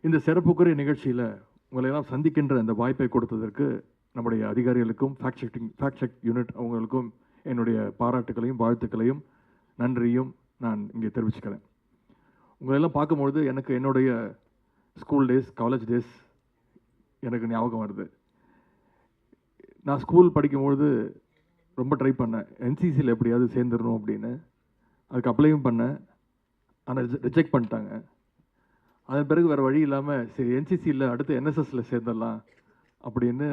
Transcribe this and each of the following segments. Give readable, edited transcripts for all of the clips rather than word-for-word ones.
இந்த சிறப்புக்குரிய நிகழ்ச்சியில் உங்களை எல்லாம் சந்திக்கின்ற அந்த வாய்ப்பை கொடுத்ததற்கு நம்முடைய அதிகாரிகளுக்கும் ஃபேக்ட் செக் யூனிட் அவங்களுக்கும் என்னுடைய பாராட்டுகளையும் வாழ்த்துக்களையும் நன்றியும் நான் இங்கே தெரிவிச்சுக்கிறேன். உங்களெல்லாம் பார்க்கும்பொழுது எனக்கு என்னுடைய ஸ்கூல் டேஸ், காலேஜ் டேஸ் எனக்கு ஞாபகம் வருது. நான் ஸ்கூல் படிக்கும்பொழுது ரொம்ப ட்ரை பண்ணேன், என்சிசியில் எப்படியாவது சேர்ந்துடணும் அப்படின்னு. அதுக்கு அப்ளையும் பண்ணேன், ஆனால் ரிஜெக்ட் பண்ணிட்டாங்க. அதன் பிறகு வேறு வழி இல்லாமல் சரி என்சிசியில் அடுத்து என்எஸ்எஸில் சேர்ந்துடலாம் அப்படின்னு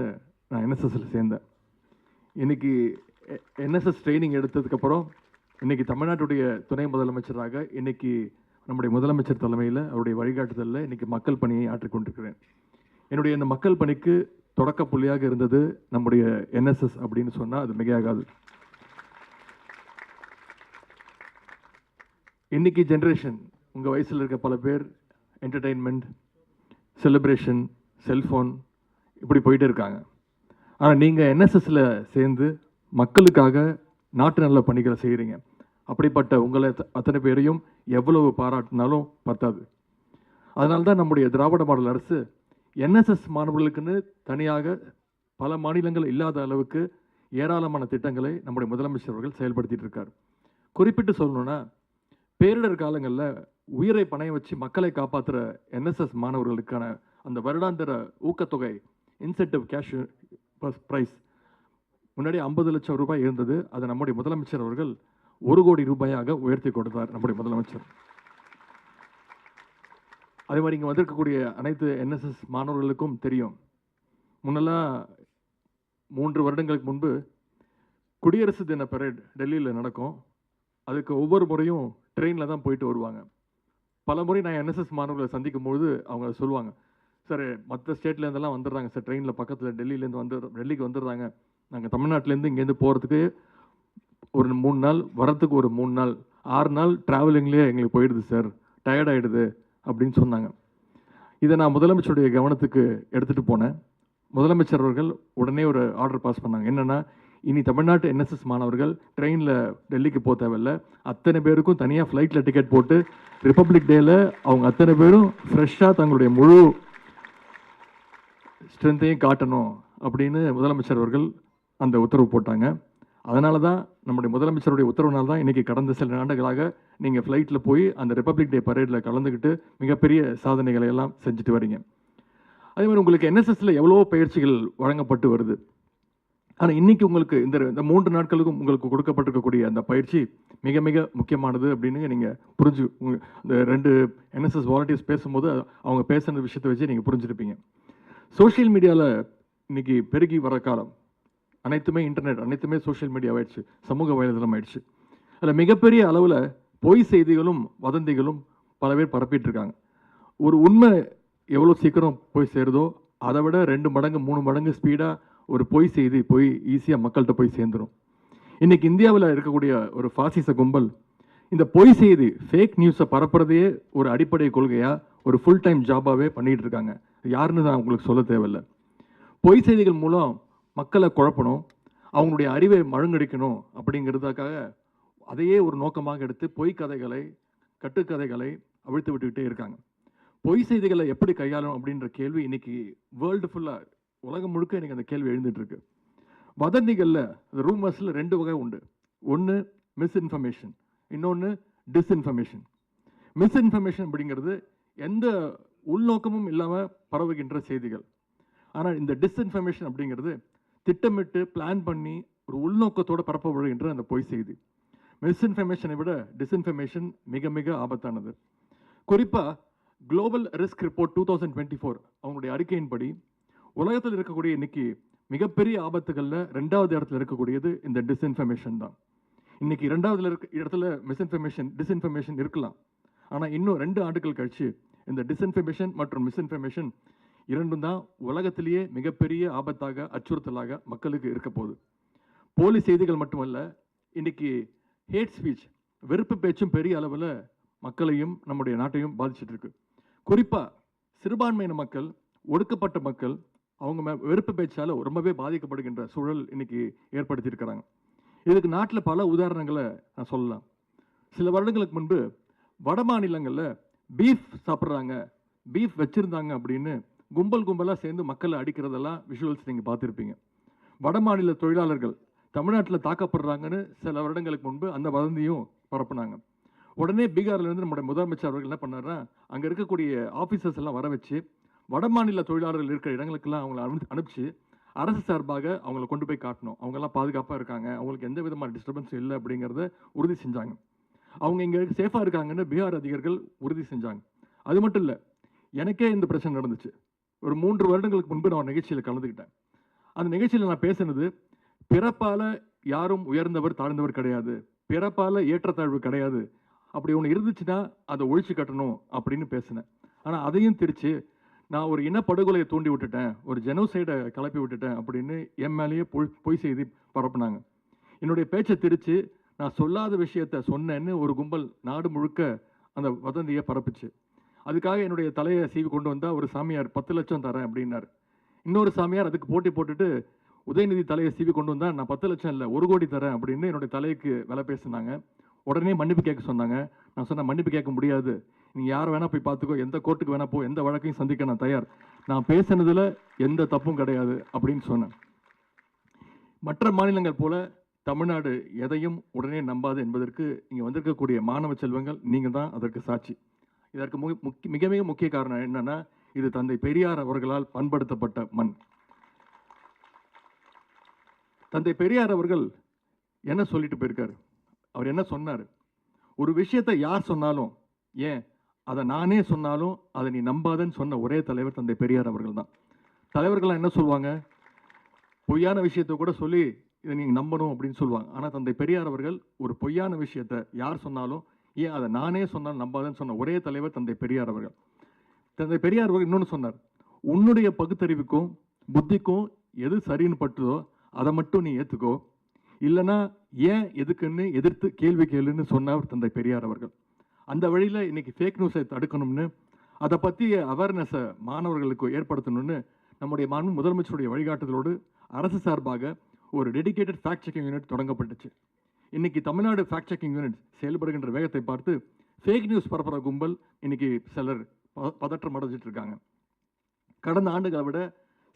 நான் என்எஸ்எஸில் சேர்ந்தேன். இன்றைக்கி என்எஸ்எஸ் ட்ரைனிங் எடுத்ததுக்கப்புறம் இன்றைக்கி தமிழ்நாட்டுடைய துணை முதலமைச்சராக இன்றைக்கி நம்முடைய முதலமைச்சர் தலைமையில் அவருடைய வழிகாட்டுதலில் இன்றைக்கி மக்கள் பணியை ஆற்றிக்கொண்டிருக்கிறேன். என்னுடைய இந்த மக்கள் பணிக்கு தொடக்க புள்ளியாக இருந்தது நம்முடைய என்எஸ்எஸ் அப்படின்னு சொன்னால் அது மிகையாகாது. இன்றைக்கி ஜென்ரேஷன் உங்கள் வயசில் இருக்க பல பேர் என்டர்டெயின்மெண்ட், செலிப்ரேஷன், செல்ஃபோன் இப்படி போயிட்டு இருக்காங்க. ஆனால் நீங்கள் என்எஸ்எஸில் சேர்ந்து மக்களுக்காக நாட்டு நல்ல பணிகளை செய்கிறீங்க. அப்படிப்பட்ட உங்களை அத்தனை பேரையும் எவ்வளவு பாராட்டினாலும் பத்தாது. அதனால தான் நம்முடைய திராவிட மாடல் அரசு என்எஸ்எஸ் மாணவர்களுக்குன்னு தனியாக பல மாநிலங்கள் இல்லாத அளவுக்கு ஏராளமான திட்டங்களை நம்முடைய முதலமைச்சர் அவர்கள் செயல்படுத்திட்டு இருக்கார். குறிப்பிட்டு சொல்லணும்னா, பேரிடர் காலங்களில் உயிரை பணைய வச்சு மக்களை காப்பாற்றுற என்எஸ்எஸ் மாணவர்களுக்கான அந்த வருடாந்திர ஊக்கத்தொகை இன்சென்டிவ் கேஷ் ப்ரைஸ் முன்னாடி 50 லட்சம் ரூபாய் இருந்தது. அதை நம்முடைய முதலமைச்சர் அவர்கள் 1 கோடி ரூபாயாக உயர்த்தி கொடுத்தார் நம்முடைய முதலமைச்சர். அதே மாதிரி இங்கே வந்திருக்கக்கூடிய அனைத்து என்எஸ்எஸ் மாணவர்களுக்கும் தெரியும், முன்னெல்லாம் 3 வருடங்களுக்கு முன்பு குடியரசு தின பரேட் டெல்லியில் நடக்கும். அதுக்கு ஒவ்வொரு முறையும் ட்ரெயினில் தான் போயிட்டு வருவாங்க. பல முறை நான் என்எஸ்எஸ் மாணவர்களை சந்திக்கும் பொழுது அவங்க சொல்லுவாங்க, சார் மற்ற ஸ்டேட்லேருந்தெல்லாம் வந்துடுறாங்க சார், ட்ரெயினில் பக்கத்தில் டெல்லிக்கு வந்துடுறாங்க, நாங்கள் தமிழ்நாட்டிலேருந்து இங்கேருந்து போகிறதுக்கு ஒரு 3 நாள், வரத்துக்கு ஒரு 3 நாள், 6 நாள் ட்ராவலிங்லேயே எங்களுக்கு போயிடுது சார், டயர்டாகிடுது அப்படின்னு சொன்னாங்க. இதை நான் முதலமைச்சருடைய கவனத்துக்கு எடுத்துகிட்டு போனேன். முதலமைச்சர் அவர்கள் உடனே ஒரு ஆர்டர் பாஸ் பண்ணாங்க. என்னென்னா, இனி தமிழ்நாட்டு என்எஸ்எஸ் மாணவர்கள் ட்ரெயினில் டெல்லிக்கு போக தேவையில்லை, அத்தனை பேருக்கும் தனியாக ஃப்ளைட்டில் டிக்கெட் போட்டு ரிப்பப்ளிக் டேயில் அவங்க அத்தனை பேரும் ஃப்ரெஷ்ஷாக தங்களுடைய முழு ஸ்ட்ரென்த்தையும் காட்டணும் அப்படின்னு முதலமைச்சர் அவர்கள் அந்த உத்தரவு போட்டாங்க. அதனால தான் நம்முடைய முதலமைச்சருடைய உத்தரவுனால தான் இன்றைக்கி கடந்த சில ஆண்டுகளாக நீங்கள் ஃப்ளைட்டில் போய் அந்த ரிப்பப்ளிக் டே பரேடில் கலந்துக்கிட்டு மிகப்பெரிய சாதனைகளை எல்லாம் செஞ்சுட்டு வரீங்க. அதே மாதிரி உங்களுக்கு என்எஸ்எஸில் எவ்வளவோ பயிற்சிகள் வழங்கப்பட்டு வருது. ஆனால் இன்றைக்கி உங்களுக்கு இந்த 3 நாட்களுக்கும் உங்களுக்கு கொடுக்கப்பட்டிருக்கக்கூடிய அந்த பயிற்சி மிக மிக முக்கியமானது அப்படின்னு நீங்கள் இந்த 2 என்எஸ்எஸ் வாலண்டியர்ஸ் பேசும்போது அவங்க பேசுகிற விஷயத்தை வச்சு நீங்கள் புரிஞ்சுருப்பீங்க. சோஷியல் மீடியாவில் இன்றைக்கி பெருகி வர காலம், அனைத்துமே இன்டர்நெட், அனைத்துமே சோஷியல் மீடியா ஆயிடுச்சு, சமூக வலைதளம் ஆயிடுச்சு. அதில் மிகப்பெரிய அளவில் பொய் செய்திகளும் வதந்திகளும் பல பேர் பரப்பிட்டு இருக்காங்க. ஒரு உண்மை எவ்வளோ சீக்கிரம் போய் சேருதோ அதை விட 2 மடங்கு 3 மடங்கு ஸ்பீடாக ஒரு பொய் செய்தி போய் ஈஸியாக மக்கள்கிட்ட போய் சேர்ந்துடும். இன்றைக்கி இந்தியாவில் இருக்கக்கூடிய ஒரு பாசிச கும்பல் இந்த பொய் செய்தி, ஃபேக் நியூஸை பரப்புறதையே ஒரு அடிப்படை கொள்கையாக, ஒரு ஃபுல் டைம் ஜாபாகவே பண்ணிகிட்டு இருக்காங்க. யாருன்னு நான் உங்களுக்கு சொல்ல தேவையில்லை. பொய் செய்திகள் மூலம் மக்களை குழப்பணும், அவங்களுடைய அறிவை மழுங்கடிக்கணும் அப்படிங்கிறதுக்காக அதையே ஒரு நோக்கமாக எடுத்து பொய் கதைகளை, கட்டுக்கதைகளை அவிழ்த்து விட்டுக்கிட்டே இருக்காங்க. பொய் செய்திகளை எப்படி கையாளணும் அப்படின்ற கேள்வி இன்னைக்கு வேர்ல்டு ஃபுல்லாக, உலகம் முழுக்க இன்னைக்கு அந்த கேள்வி எழுந்துட்டு இருக்கு. வதந்திகளில், ரூமர்ஸில் 2 வகை உண்டு. ஒன்று மிஸ்இன்ஃபர்மேஷன், இன்னொன்று டிஸ்இன்ஃபர்மேஷன். மிஸ்இன்ஃபர்மேஷன் அப்படிங்கிறது எந்த உள்நோக்கமும் இல்லாமல் பரவுகின்ற செய்திகள். ஆனால் இந்த டிஸ்இன்ஃபர்மேஷன் அப்படிங்கிறது திட்டமிட்டு பிளான் பண்ணி ஒரு உள்நோக்கத்தோடு பரப்பப்படுகின்ற அந்த பொய் செய்தி. மிஸ்இன்ஃபர்மேஷனை விட டிஸ்இன்ஃபர்மேஷன் மிக மிக ஆபத்தானது. குறிப்பாக குளோபல் ரிஸ்க் ரிப்போர்ட் 2024 அவங்களுடைய அறிக்கையின்படி உலகத்தில் இருக்கக்கூடிய இன்னைக்கு மிகப்பெரிய ஆபத்துகளில் 2வது இடத்துல இருக்கக்கூடியது இந்த டிஸ்இன்ஃபர்மேஷன் தான். இன்னைக்கு 2வது இடத்துல டிஸ்இன்ஃபர்மேஷன் இருக்கலாம். ஆனால் இன்னும் 2 ஆண்டுகள் கழிச்சு இந்த டிஸ்இன்ஃபர்மேஷன் மற்றும் மிஸ்இன்ஃபர்மேஷன் 2ம் தான் உலகத்திலேயே மிகப்பெரிய ஆபத்தாக, அச்சுறுத்தலாக மக்களுக்கு இருக்க போகுது. போலி செய்திகள் மட்டுமல்ல, இன்னைக்கு ஹேட் ஸ்பீச், வெறுப்பு பேச்சும் பெரிய அளவில் மக்களையும் நம்முடைய நாட்டையும் பாதிச்சுட்டு இருக்கு. குறிப்பாக சிறுபான்மையின மக்கள், ஒடுக்கப்பட்ட மக்கள், அவங்க வெறுப்பு பேச்சால் ரொம்பவே பாதிக்கப்படுகின்ற சூழல் இன்னைக்கு ஏற்படுத்தியிருக்கிறாங்க. இதுக்கு நாட்டில் பல உதாரணங்களை நான் சொல்லலாம். சில வருடங்களுக்கு முன்பு வட மாநிலங்களில் பீஃப் சாப்பிட்றாங்க, பீஃப் வச்சுருந்தாங்க அப்படின்னு கும்பல் கும்பலாக சேர்ந்து மக்களை அடிக்கிறதெல்லாம் விஷுவல்ஸ் நீங்கள் பார்த்துருப்பீங்க. வட மாநில தொழிலாளர்கள் தமிழ்நாட்டில் தாக்கப்படுறாங்கன்னு சில வருடங்களுக்கு முன்பு அந்த வதந்தியும் பரப்புனாங்க. உடனே பீகார்லேருந்து நம்முடைய முதலமைச்சர் அவர்கள் என்ன பண்ணாருன்னா, அங்கே இருக்கக்கூடிய ஆஃபீஸர்ஸ் எல்லாம் வர வச்சு வட மாநில தொழிலாளர்கள் இருக்கிற இடங்களுக்கெல்லாம் அவங்கள அனுப்பிச்சு அரசு சார்பாக அவங்கள கொண்டு போய் காட்டணும். அவங்கெல்லாம் பாதுகாப்பாக இருக்காங்க, அவங்களுக்கு எந்த விதமான டிஸ்டர்பன்ஸும் இல்லை அப்படிங்கிறத உறுதி செஞ்சாங்க. அவங்க இங்கே சேஃபாக இருக்காங்கன்னு பீகார் அதிகாரிகள் உறுதி செஞ்சாங்க. அது மட்டும் இல்லை, எனக்கே இந்த பிரச்சனை நடந்துச்சு. ஒரு 3 வருடங்களுக்கு முன்பு நான் ஒரு நிகழ்ச்சியில் கலந்துக்கிட்டேன். அந்த நிகழ்ச்சியில் நான் பேசினது, பிறப்பால யாரும் உயர்ந்தவர் தாழ்ந்தவர் கிடையாது, பிறப்பால ஏற்றத்தாழ்வு கிடையாது, அப்படி ஒன்று இருந்துச்சுன்னா அதை ஒழிச்சு கட்டணும் அப்படின்னு பேசினேன். ஆனால் அதையும் திரிச்சு நான் ஒரு இனப்படுகொலையை தூண்டி விட்டுட்டேன், ஒரு ஜெனோசைடை கிளப்பி விட்டுட்டேன் அப்படின்னு என் மேலேயே பொய் செய்தி பரப்புனாங்க. என்னுடைய பேச்சை திரிச்சு நான் சொல்லாத விஷயத்த சொன்னேன்னு ஒரு கும்பல் நாடு முழுக்க அந்த வதந்தியை பரப்புச்சு. அதுக்காக என்னுடைய தலையை சீவி கொண்டு வந்தால் ஒரு சாமியார் 10 லட்சம் தரேன் அப்படின்னாரு. இன்னொரு சாமியார் அதுக்கு போட்டி போட்டுட்டு உதயநிதி தலையை சீவி கொண்டு வந்தால் நான் 10 லட்சம் இல்லை 1 கோடி தரேன் அப்படின்னு என்னுடைய தலைக்கு விலை பேசினாங்க. உடனே மன்னிப்பு கேட்க சொன்னாங்க. நான் சொன்னேன், மன்னிப்பு கேட்க முடியாது, நீங்கள் யாரை வேணால் போய் பார்த்துக்கோ, எந்த கோர்ட்டுக்கு வேணா போ, எந்த வழக்கையும் சந்திக்க நான் தயார், நான் பேசினதில் எந்த தப்பும் கிடையாது அப்படின்னு சொன்னேன். மற்ற மாநிலங்கள் போல தமிழ்நாடு எதையும் உடனே நம்பாது என்பதற்கு இங்கே வந்திருக்கக்கூடிய மாணவ செல்வங்கள் நீங்கள் தான் அதற்கு சாட்சி. இதற்கு மிக மிக முக்கிய காரணம் என்னன்னா, இது தந்தை பெரியார் அவர்களால் பண்படுத்தப்பட்ட மண். தந்தை பெரியார் அவர்கள் என்ன சொல்லிட்டு போயிருக்காரு, அவர் என்ன சொன்னார், ஒரு விஷயத்தை யார் சொன்னாலும், ஏன் அதை நானே சொன்னாலும் அதை நீ நம்பாதன்னு சொன்ன ஒரே தலைவர் தந்தை பெரியார் அவர்கள் தான். தலைவர்கள்லாம் என்ன சொல்லுவாங்க, பொய்யான விஷயத்தை கூட சொல்லி இதை நீங்கள் நம்பணும் அப்படின்னு சொல்லுவாங்க. ஆனால் தந்தை பெரியார் அவர்கள் ஒரு பொய்யான விஷயத்தை யார் சொன்னாலும், ஏன் அதை நானே சொன்னாலும் நம்பாதன்னு சொன்ன ஒரே தலைவர் தந்தை பெரியார் அவர்கள். தந்தை பெரியார் அவர்கள் இன்னொன்று சொன்னார், உன்னுடைய பகுத்தறிவுக்கும் புத்திக்கும் எது சரின்னு பட்டுதோ அதை மட்டும் நீ ஏற்றுக்கோ, இல்லைன்னா ஏன் எதுக்குன்னு எதிர்த்து கேள்வி கேளுன்னு சொன்னவர் தந்தை பெரியார் அவர்கள். அந்த வழியில் இன்னைக்கு ஃபேக் நியூஸை தடுக்கணும்னு, அதை பற்றிய அவேர்னஸை மாணவர்களுக்கு ஏற்படுத்தணும்னு நம்முடைய முதலமைச்சருடைய வழிகாட்டுதலோடு அரசு சார்பாக ஒரு டெடிகேட்டட் ஃபேக்ட் செக்கிங் யூனிட் தொடங்கப்பட்டுச்சு. இன்னைக்கு தமிழ்நாடு ஃபேக்ட் செக்கிங் யூனிட் செயல்படுகின்ற வேகத்தை பார்த்து ஃபேக் நியூஸ் பரப்புகிற கும்பல் இன்னைக்கு சிலர் பதற்றம் அடைஞ்சிட்டு இருக்காங்க. கடந்த ஆண்டுகளை விட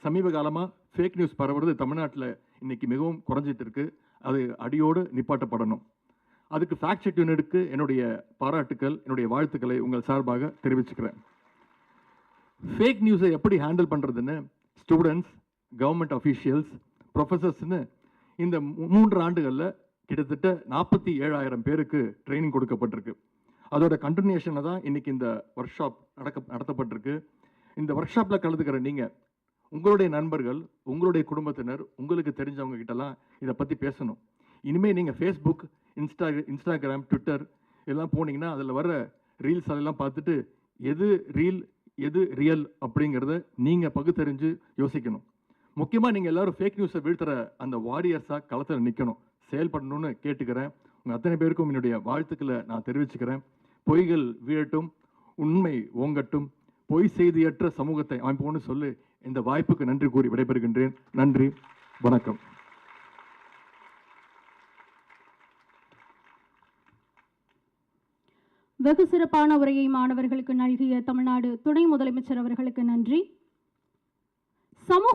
சமீப காலமாக ஃபேக் நியூஸ் பரவுறது தமிழ்நாட்டில் இன்னைக்கு மிகவும் குறைஞ்சிட்டு இருக்கு. அது அடியோடு நிப்பாட்டப்படணும். அதுக்கு ஃபேக்ட் செக் யூனிட்டுக்கு என்னுடைய பாராட்டுக்கள், என்னுடைய வாழ்த்துக்களை உங்கள் சார்பாக தெரிவிச்சுக்கிறேன். ஃபேக் நியூஸை எப்படி ஹேண்டில் பண்ணுறதுன்னு ஸ்டூடெண்ட்ஸ், கவர்மெண்ட் அஃபீஷியல்ஸ், ப்ரொஃபஸர்ஸ்னு இந்த 3 ஆண்டுகளில் கிட்டத்தட்ட 47,000 பேருக்கு ட்ரைனிங் கொடுக்கப்பட்டிருக்கு. அதோட கண்டினியூஷனை தான் இன்னைக்கு இந்த ஒர்க் ஷாப் நடத்தப்பட்டிருக்கு. இந்த ஒர்க் ஷாப்பில் கலந்துக்கிற நீங்கள், உங்களுடைய நண்பர்கள், உங்களுடைய குடும்பத்தினர், உங்களுக்கு தெரிஞ்சவங்க கிட்டலாம் இதை பற்றி பேசணும். இனிமேல் நீங்கள் ஃபேஸ்புக், இன்ஸ்டாகிராம், ட்விட்டர் இதெல்லாம் போனீங்கன்னா அதில் வர ரீல்ஸ் அதெல்லாம் பார்த்துட்டு எது ரீல் எது ரியல் அப்படிங்கிறத நீங்கள் பகுத்தறிஞ்சு யோசிக்கணும். முக்கியமாக நீங்கள் எல்லாரும் ஃபேக் நியூஸை வீழ்த்துற அந்த வாரியர்ஸாக களத்தில் நிற்கணும், செயல்படணும்னு கேட்டுக்கிறேன். உங்கள் அத்தனை பேருக்கும் என்னுடைய வாழ்த்துக்களை நான் தெரிவிச்சுக்கிறேன். பொய்கள் வீழட்டும், உண்மை ஓங்கட்டும், பொய் செய்தியற்ற சமூகத்தை அமைப்போன்னு சொல்லி இந்த வாய்ப்புக்கு நன்றி கூறி விடைபெறுகின்றேன். நன்றி, வணக்கம். வெகு சிறப்பான உரையை மாணவர்களுக்கு நல்கிய தமிழ்நாடு துணை முதலமைச்சர் அவர்களுக்கு நன்றி. சமூக